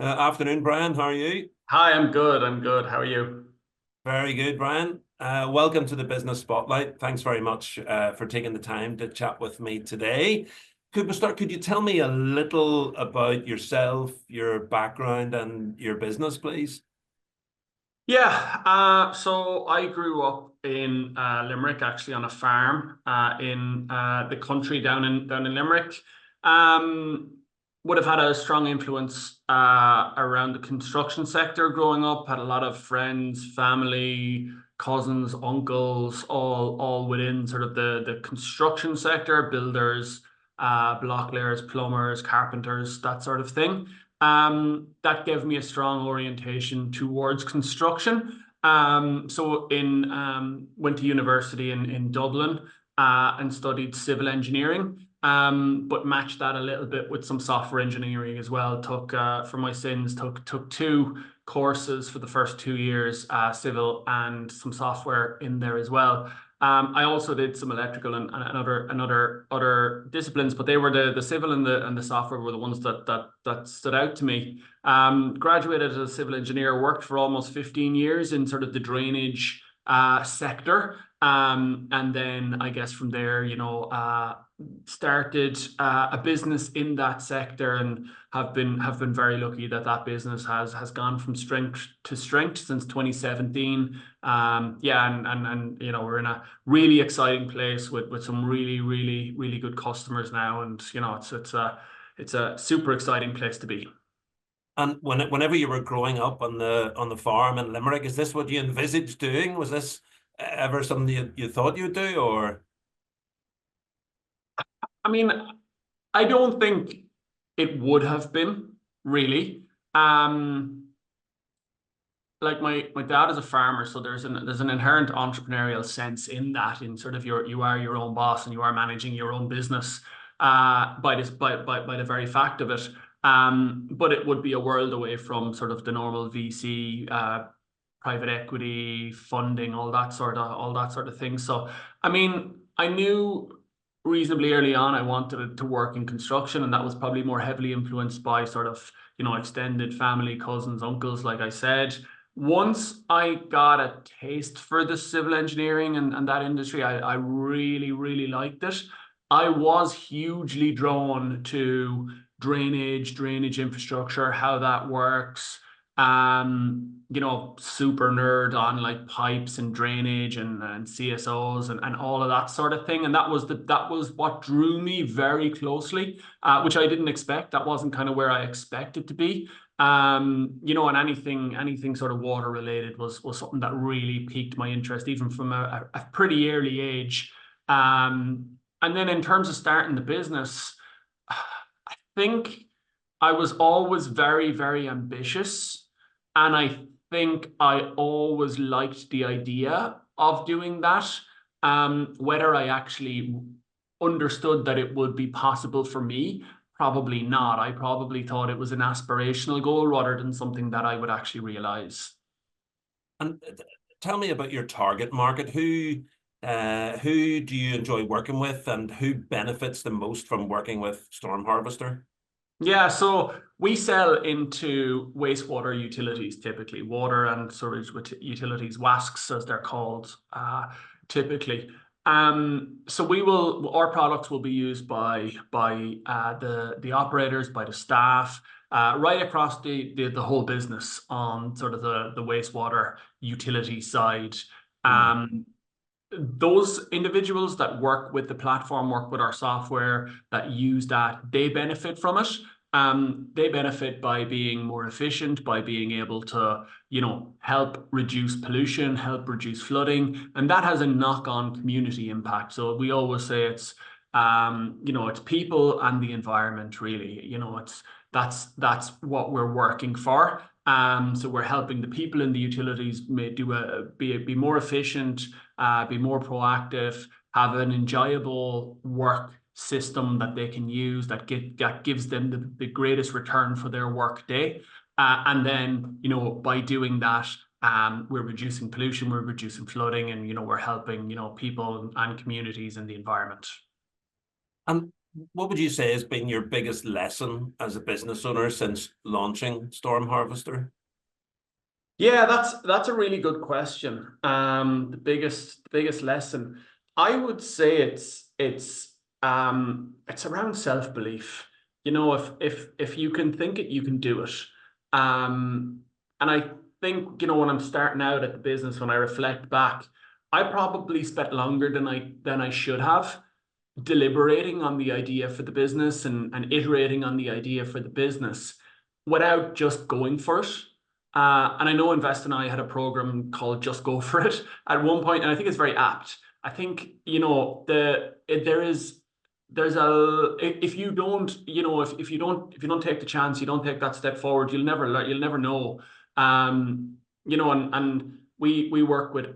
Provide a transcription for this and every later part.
Afternoon, Brian. How are you? Hi, I'm good. I'm good. How are you? Very good, Brian. Welcome to the Business Spotlight. Thanks very much for taking the time to chat with me today. Could we start? Could you tell me a little about yourself, your background, and your business, please? Yeah, so I grew up in Limerick, actually on a farm in the country down in Limerick. Um, would have had a strong influence around the construction sector growing up. Had a lot of friends, family, cousins, uncles, all within sort of the construction sector, builders, block layers, plumbers, carpenters, that sort of thing. That gave me a strong orientation towards construction. So in went to university in Dublin and studied civil engineering, but matched that a little bit with some software engineering as well. Took for my sins, took two courses for the first 2 years, civil and some software in there as well. I also did some electrical and other disciplines, but they were the civil and the software were the ones that stood out to me. Graduated as a civil engineer, worked for almost 15 years in sort of the drainage sector. And then I guess from there, started a business in that sector and have been very lucky that that business has gone from strength to strength since 2017. Yeah, and we're in a really exciting place with some really good customers now, and it's a super exciting place to be. And whenever you were growing up on the farm in Limerick, is this what you envisaged doing? Was this ever something you thought you'd do, or? I mean, I don't think it would have been really. Um, like my dad is a farmer, so there's an inherent entrepreneurial sense in that, in sort of you are your own boss and you are managing your own business by the very fact of it. But it would be a world away from sort of the normal VC, private equity funding, all that sort of thing. So I mean, I knew reasonably early on I wanted to work in construction, and that was probably more heavily influenced by sort of extended family, cousins, uncles, like I said. Once I got a taste for the civil engineering and that industry, I really liked it. I was hugely drawn to drainage infrastructure, how that works. Super nerd on like pipes and drainage and CSOs and all of that sort of thing. And that was what drew me very closely, which I didn't expect. That wasn't kind of where I expected to be. And anything sort of water related was something that really piqued my interest, even from a pretty early age. And then in terms of starting the business, I think I was always very ambitious, and I think I always liked the idea of doing that. Whether I actually understood that it would be possible for me, probably not. I probably thought it was an aspirational goal rather than something that I would actually realize. And tell me about your target market. Who do you enjoy working with, and who benefits the most from working with Storm Harvester? Yeah, so we sell into wastewater utilities, typically water and sewage utilities, WASCs as they're called, typically. So our products will be used by the operators, by the staff, right across the whole business on sort of the wastewater utility side. Hmm. Um, those individuals that work with the platform, work with our software, that use that, they benefit from it. They benefit by being more efficient, by being able to, help reduce pollution, help reduce flooding, and that has a knock-on community impact. So we always say it's people and the environment, really. That's what we're working for. So we're helping the people in the utilities be more efficient, be more proactive, have an enjoyable work system that they can use that gives them the greatest return for their work day. And then, by doing that, we're reducing pollution, we're reducing flooding, and we're helping people and communities and the environment. What would you say has been your biggest lesson as a business owner since launching Storm Harvester? Yeah, that's a really good question. The biggest lesson, I would say it's around self-belief. You know, if you can think it, you can do it. And I think, you know, when I'm starting out at the business, when I reflect back, I probably spent longer than I should have deliberating on the idea for the business and iterating on the idea for the business without just going for it. And I know Invest and I had a program called Just Go For It at one point, and I think it's very apt. I think, you know, there's a if you don't, you know, if you don't take the chance, you don't take that step forward, you'll never know. You know, and we work with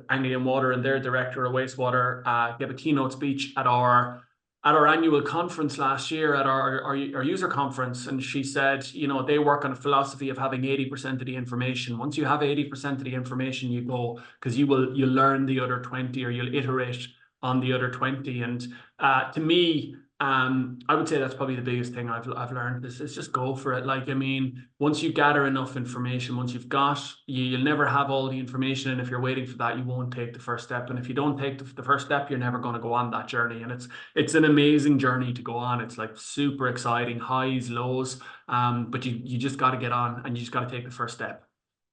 Anglian Water, and their director of wastewater gave a keynote speech at our annual conference last year, at our user conference, and she said, you know, they work on a philosophy of having 80% of the information. Once you have 80% of the information, you go, because you'll learn the other 20, or you'll iterate on the other 20. And to me, I would say that's probably the biggest thing I've learned is just go for it. Like, I mean, once you gather enough information, once you've got, you'll never have all the information. And if you're waiting for that, you won't take the first step. And if you don't take the first step, you're never going to go on that journey. And it's an amazing journey to go on. It's like super exciting, highs, lows. But you just got to get on, and you just got to take the first step.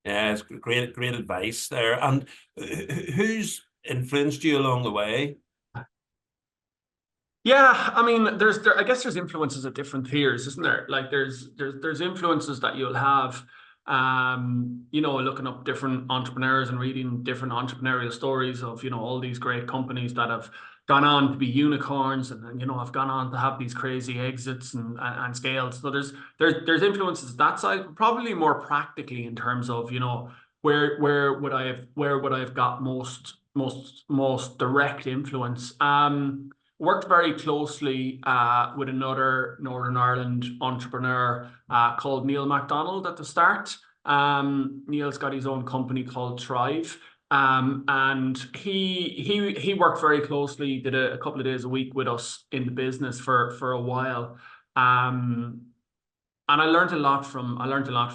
Yeah, it's great advice there. And who's influenced you along the way? Yeah, I mean, I guess there's influences at different tiers, isn't there? Like there's influences that you'll have, you know, looking up different entrepreneurs and reading different entrepreneurial stories of, you know, all these great companies that have gone on to be unicorns, and you know, have gone on to have these crazy exits and scales. So there's influences that side, probably more practically in terms of, you know, where would I have got most direct influence. Worked very closely with another Northern Ireland entrepreneur called Neil MacDonald at the start. Neil's got his own company called Thrive. And he worked very closely, did a couple of days a week with us in the business for a while. And I learned a lot from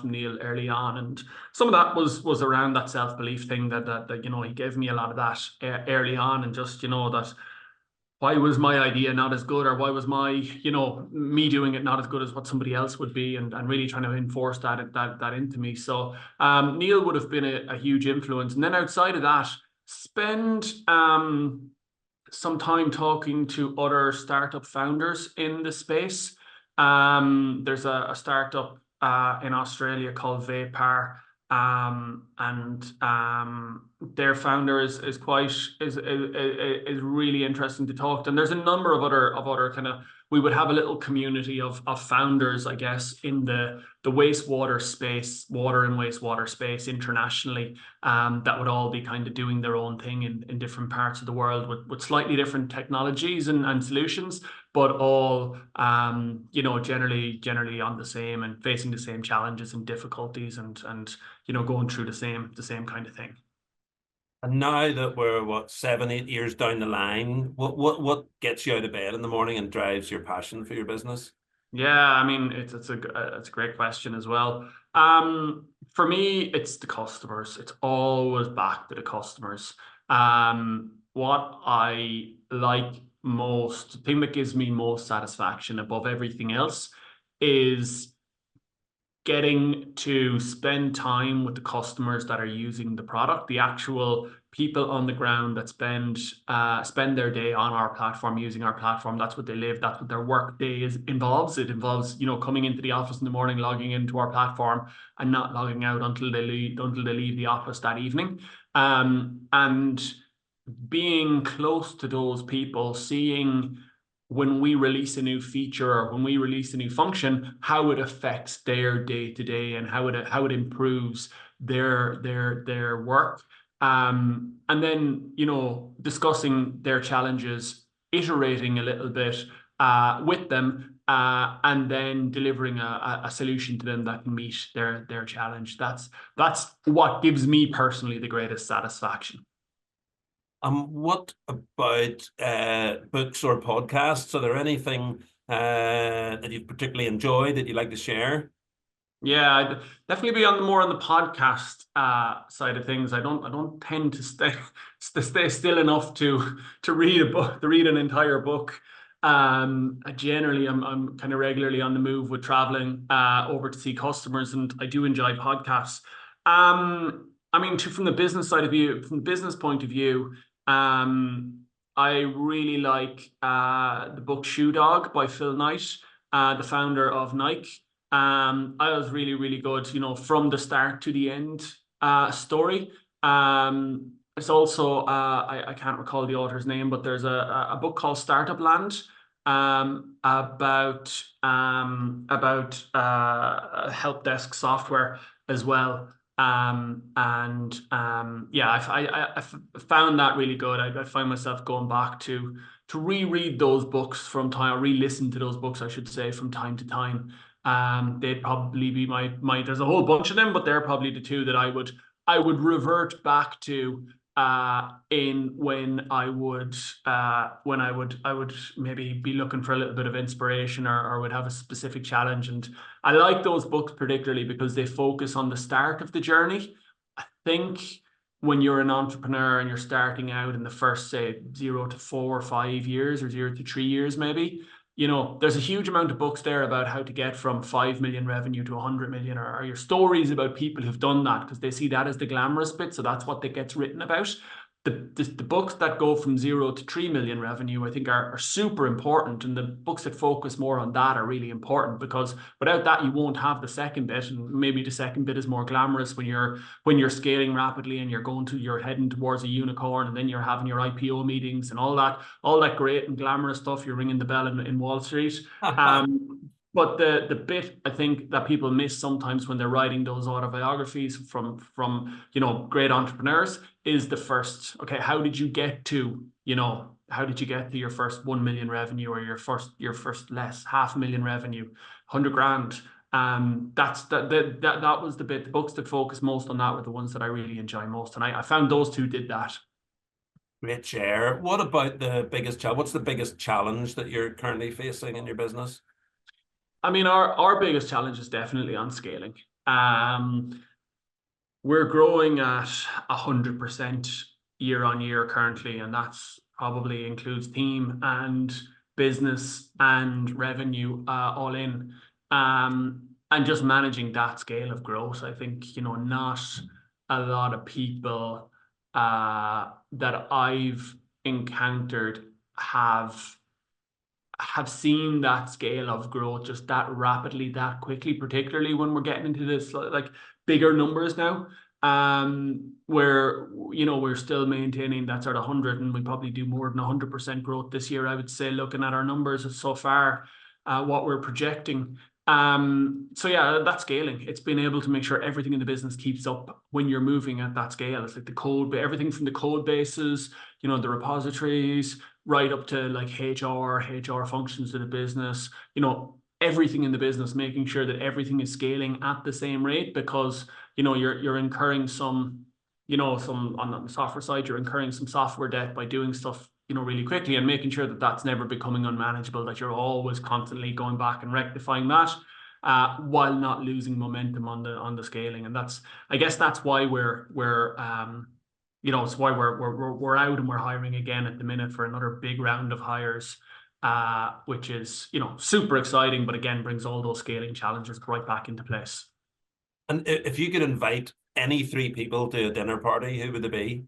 Neil early on, and some of that was around that self-belief thing that you know, he gave me a lot of that early on, and just, you know, that why was my idea not as good, or why was my, you know, me doing it not as good as what somebody else would be, and really trying to enforce that into me. So Neil would have been a huge influence. And then outside of that, spend some time talking to other startup founders in the space. There's a startup in Australia called Vapar, and their founder is quite is really interesting to talk to. And there's a number of other kind of, we would have a little community of founders, I guess, in the wastewater space, water and wastewater space internationally, that would all be kind of doing their own thing in different parts of the world with slightly different technologies and solutions, but all you know, generally on the same and facing the same challenges and difficulties, and you know, going through the same kind of thing. And now that we're what, 7, 8 years down the line, what gets you out of bed in the morning and drives your passion for your business? Yeah, I mean, it's a great question as well. For me, it's the customers. It's always back to the customers. What I like most, the thing that gives me most satisfaction above everything else, is getting to spend time with the customers that are using the product, the actual people on the ground that spend their day on our platform, using our platform. That's what they live. That's what their work day involves. It involves, you know, coming into the office in the morning, logging into our platform, and not logging out until they leave the office that evening. And being close to those people, seeing when we release a new feature or when we release a new function, how it affects their day to day, and how it improves their work. And then, you know, discussing their challenges, iterating a little bit with them, and then delivering a solution to them that can meet their challenge. That's what gives me personally the greatest satisfaction. What about books or podcasts? Are there anything that you particularly enjoy that you'd like to share? Yeah, I'd definitely be on the more on the podcast side of things. I don't tend to stay still enough to read a book, to read an entire book. Generally, I'm kind of regularly on the move with traveling over to see customers, and I do enjoy podcasts. I mean, from the business side of view, from the business point of view, I really like the book Shoe Dog by Phil Knight, the founder of Nike. I was really, really good, from the start to the end story. It's also I can't recall the author's name, but there's a book called Startup Land about help desk software as well. Yeah, I found that really good. I find myself going back to reread those books from time, or re-listen to those books, I should say, from time to time. They'd probably be my there's a whole bunch of them, but they're probably the two that I would revert back to in when I would maybe be looking for a little bit of inspiration, or would have a specific challenge. And I like those books particularly because they focus on the start of the journey. I think when you're an entrepreneur and you're starting out in the first, say, 0 to 4 or 5 years, or 0 to 3 years, maybe, there's a huge amount of books there about how to get from 5 million revenue to 100 million, or your stories about people who've done that, because they see that as the glamorous bit. So that's what gets written about. The books that go from 0 to 3 million revenue, I think, are super important. And the books that focus more on that are really important, because without that, you won't have the second bit. And maybe the second bit is more glamorous when you're scaling rapidly and you're heading towards a unicorn, and then you're having your IPO meetings and all that great and glamorous stuff. You're ringing the bell in Wall Street. But the bit I think that people miss sometimes when they're writing those autobiographies from great entrepreneurs is the first. Okay, how did you get to your first 1 million revenue, or your first less 500,000 revenue, 100 grand? That was the bit. The books that focus most on that were the ones that I really enjoy most, and I found those two did that. Great share. What about the biggest challenge? What's the biggest challenge that you're currently facing in your business? I mean, our biggest challenge is definitely on scaling. We're growing at 100% year on year currently, and that's probably includes team and business and revenue all in. And just managing that scale of growth, I think, not a lot of people that I've encountered have seen that scale of growth just that rapidly, that quickly, particularly when we're getting into this like bigger numbers now. Where we're still maintaining that sort of 100, and we probably do more than 100% growth this year, I would say, looking at our numbers so far, what we're projecting. So yeah, that scaling, it's been able to make sure everything in the business keeps up when you're moving at that scale. It's like the code, everything from the code bases, the repositories, right up to like HR functions of the business, everything in the business, making sure that everything is scaling at the same rate, because you're incurring some on the software side, you're incurring some software debt by doing stuff really quickly, and making sure that that's never becoming unmanageable, that you're always constantly going back and rectifying that, while not losing momentum on the scaling. And I guess that's why it's why we're out and we're hiring again at the minute for another big round of hires, which is super exciting, but again brings all those scaling challenges right back into place. And if you could invite any three people to a dinner party, who would they be?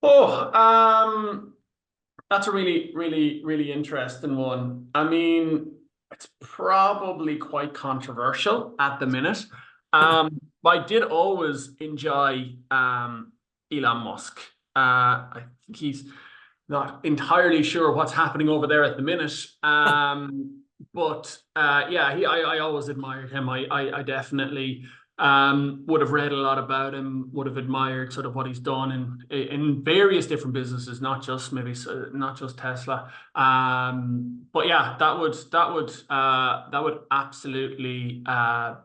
Oh, that's a really, really, really interesting one. I mean, it's probably quite controversial at the minute. But I did always enjoy Elon Musk. I think he's not entirely sure what's happening over there at the minute. But yeah, I always admired him. I definitely would have read a lot about him, would have admired sort of what he's done in various different businesses, not just Tesla. But yeah, that would absolutely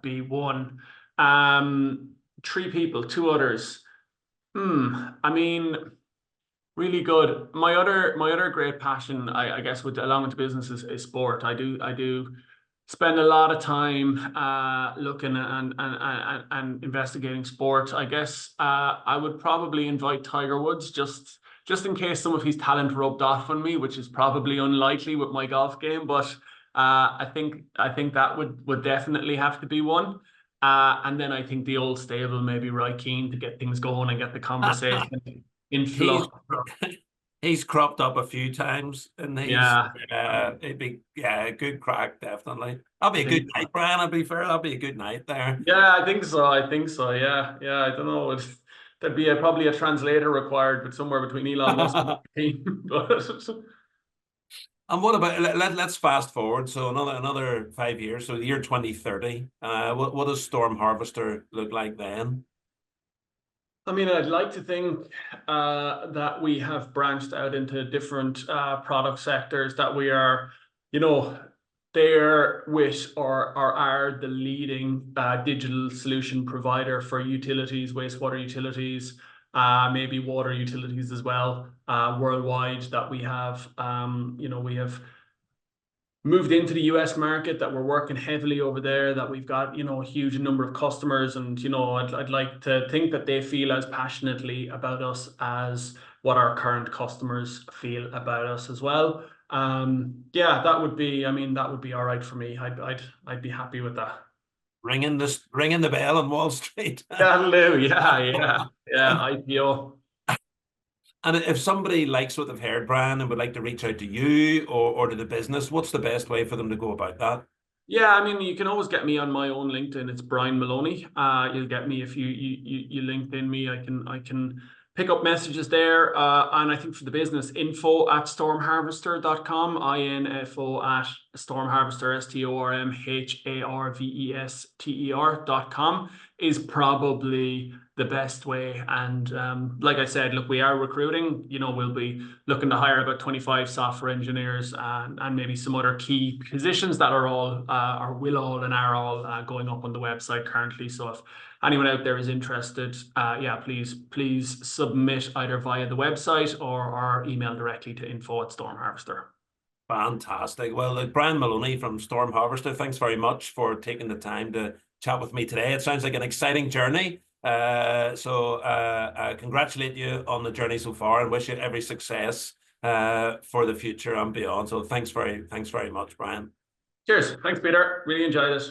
be one. Three people, two others. I mean, really good. My other great passion, I guess, with along with the business is sport. I do spend a lot of time looking and investigating sport. I guess I would probably invite Tiger Woods just in case some of his talent rubbed off on me, which is probably unlikely with my golf game. But I think that would definitely have to be one. And then I think the old stable, maybe Roy Keane, to get things going and get the conversation in He's flux. he's cropped up a few times and he's Yeah, it'd be yeah, a good crack, definitely. That'll be I a think good so. night, Brian. I'll be fair, that'll be a good night there. Yeah, I think so. I think so. Yeah, yeah. I don't know. There'd be probably a translator required, but somewhere between Elon Musk and Keane. But And what about let's fast forward. So another 5 years, so the year 2030. What does Storm Harvester look like then? I mean, I'd like to think that we have branched out into different product sectors, that we are, you know, there with or are the leading digital solution provider for utilities, wastewater utilities, maybe water utilities as well, worldwide. That we have, we have moved into the US market, that we're working heavily over there, that we've got, a huge number of customers. And, I'd like to think that they feel as passionately about us as what our current customers feel about us as well. Yeah, I mean, that would be all right for me. I'd be happy with that. Ringing the bell on Wall Street. That'll do. Yeah, yeah, yeah. IPO. And if somebody likes what they've heard, Brian, and would like to reach out to you or to the business, what's the best way for them to go about that? Yeah, I mean, you can always get me on my own LinkedIn. It's Brian Moloney. You'll get me if you LinkedIn me. I can pick up messages there. And I think for the business, info@stormharvester.com, info at stormharvester, stormharvester.com is probably the best way. And like I said, look, we are recruiting. We'll be looking to hire about 25 software engineers and maybe some other key positions that are all or will all and are all going up on the website currently. So if anyone out there is interested, yeah, please submit either via the website or email directly to info@stormharvester. Fantastic. Well, Brian Moloney from Storm Harvester, thanks very much for taking the time to chat with me today. It sounds like an exciting journey. Congratulate you on the journey so far and wish you every success for the future and beyond. So thanks very much, Brian. Cheers. Thanks, Peter. Really enjoyed it.